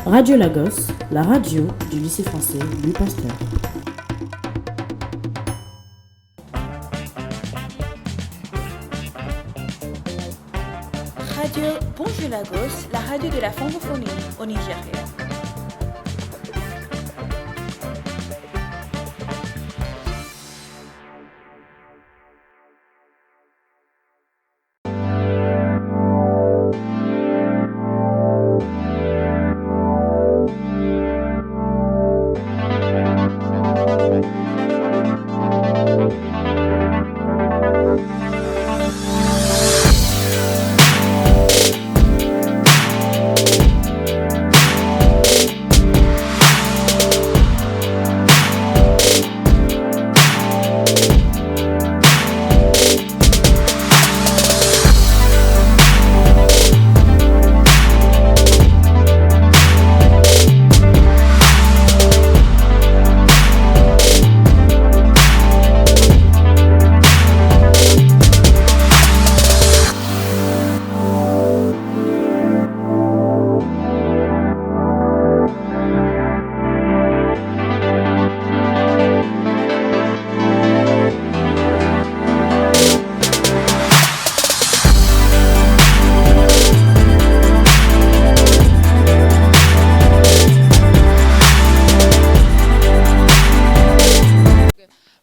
Radio Lagos, la radio du lycée français Louis Pasteur. Radio Bonjour Lagos, la radio de la francophonie au Nigeria.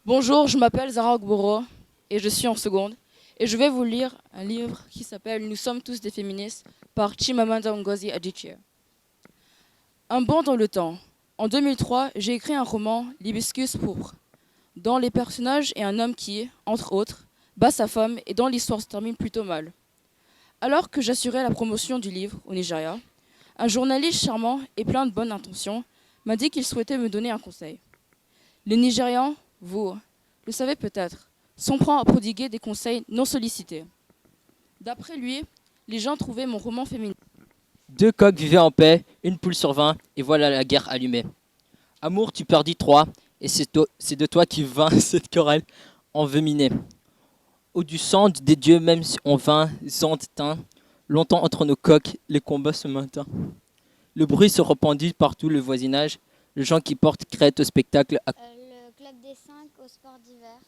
Bonjour, je m'appelle Zara Ogboro et je suis en seconde. Et je vais vous lire un livre qui s'appelle Nous sommes tous des féministes par Chimamanda Ngozi Adichie. Un bond dans le temps. En 2003, j'ai écrit un roman, L'Hibiscus pourpre, dont les personnages est un homme qui, entre autres, bat sa femme et dont l'histoire se termine plutôt mal. Alors que j'assurais la promotion du livre au Nigeria, un journaliste charmant et plein de bonnes intentions m'a dit qu'il souhaitait me donner un conseil. Les Nigérians, vous le savez peut-être, sont prompts à prodiguer des conseils non sollicités. D'après lui, les gens trouvaient mon roman féministe. 2 coqs vivaient en paix, une poule sur 20, et voilà la guerre allumée. Amour, tu perdis 3, et c'est de toi qui vint cette querelle enveminée. Au du sang des dieux, même si on vint sans teint, longtemps entre nos coqs, les combats se maintinrent. Le bruit se répandit partout le voisinage, les gens qui portent crête au spectacle. Le club des 5 au sport d'hiver.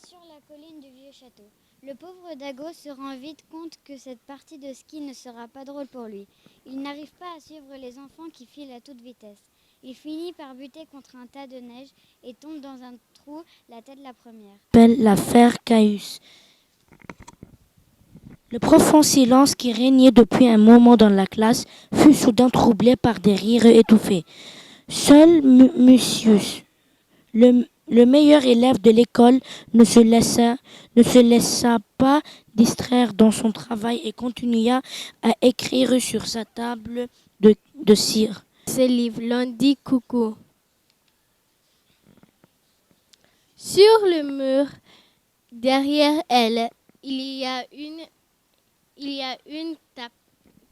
Sur la colline du vieux château. Le pauvre Dago se rend vite compte que cette partie de ski ne sera pas drôle pour lui. Il n'arrive pas à suivre les enfants qui filent à toute vitesse. Il finit par buter contre un tas de neige et tombe dans un trou, la tête la première. L'affaire Caius. Le profond silence qui régnait depuis un moment dans la classe fut soudain troublé par des rires étouffés. Seul Mucius, le meilleur élève de l'école, ne se laissa pas distraire dans son travail et continua à écrire sur sa table de cire. Ce livre, Lundi Coucou. Sur le mur, derrière elle, il y a une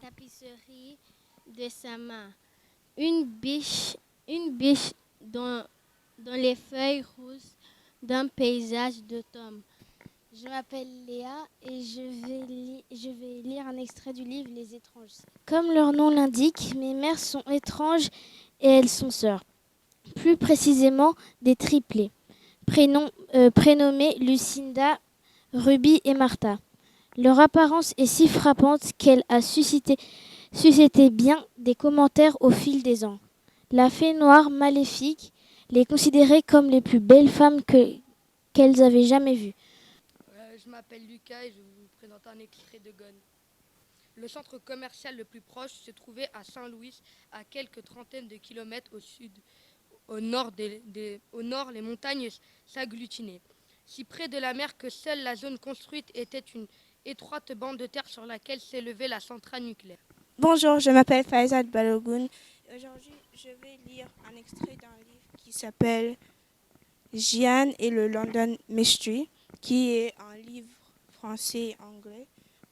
tapisserie de sa main, une biche dont les feuilles rousses d'un paysage d'automne. Je m'appelle Léa et je vais lire un extrait du livre Les étranges. Comme leur nom l'indique, mes mères sont étranges et elles sont sœurs. Plus précisément, des triplés, prénommées Lucinda, Ruby et Martha. Leur apparence est si frappante qu'elle a suscité bien des commentaires au fil des ans. La fée noire maléfique les considérait comme les plus belles femmes qu'elles avaient jamais vues. Je m'appelle Lucas et je vais vous présenter un extrait de Gone. Le centre commercial le plus proche se trouvait à Saint-Louis, à quelques trentaines de kilomètres au sud. Au nord, les montagnes s'agglutinaient. Si près de la mer que seule la zone construite était une étroite bande de terre sur laquelle s'élevait la centrale nucléaire. Bonjour, je m'appelle Faisal Balogun. Aujourd'hui, je vais lire un extrait d'un livre qui s'appelle Gian et le London Mystery, qui est un livre français-anglais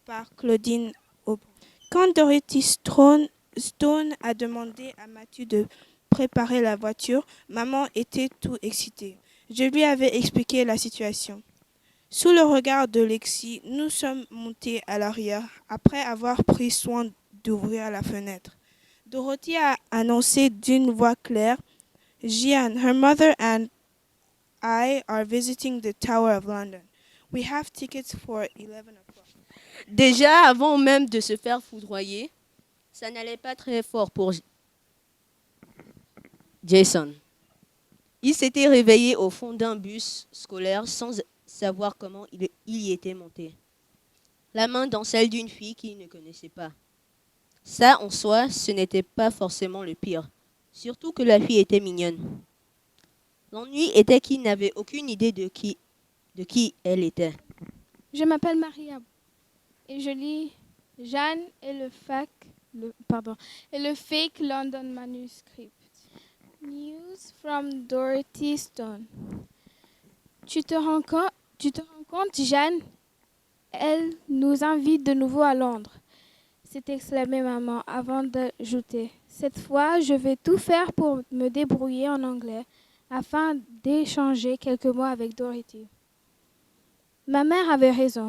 par Claudine Aubry. Quand Dorothy Stone a demandé à Mathieu de préparer la voiture, maman était tout excitée. Je lui avais expliqué la situation. Sous le regard de Lexi, nous sommes montés à l'arrière après avoir pris soin d'ouvrir la fenêtre. Dorothy a annoncé d'une voix claire, Gian, her mother and I are visiting the Tower of London. We have tickets for 11 o'clock. Déjà, avant même de se faire foudroyer, ça n'allait pas très fort pour Jason. Il s'était réveillé au fond d'un bus scolaire sans savoir comment il y était monté. La main dans celle d'une fille qu'il ne connaissait pas. Ça, en soi, ce n'était pas forcément le pire. Surtout que la fille était mignonne. L'ennui était qu'il n'avait aucune idée de qui elle était. Je m'appelle Maria et je lis Jeanne et le fake London manuscript. News from Dorothy Stone. Tu te rends compte, Jeanne? Elle nous invite de nouveau à Londres, s'est exclamée maman avant d'ajouter. Cette fois, je vais tout faire pour me débrouiller en anglais afin d'échanger quelques mots avec Dorothy. Ma mère avait raison.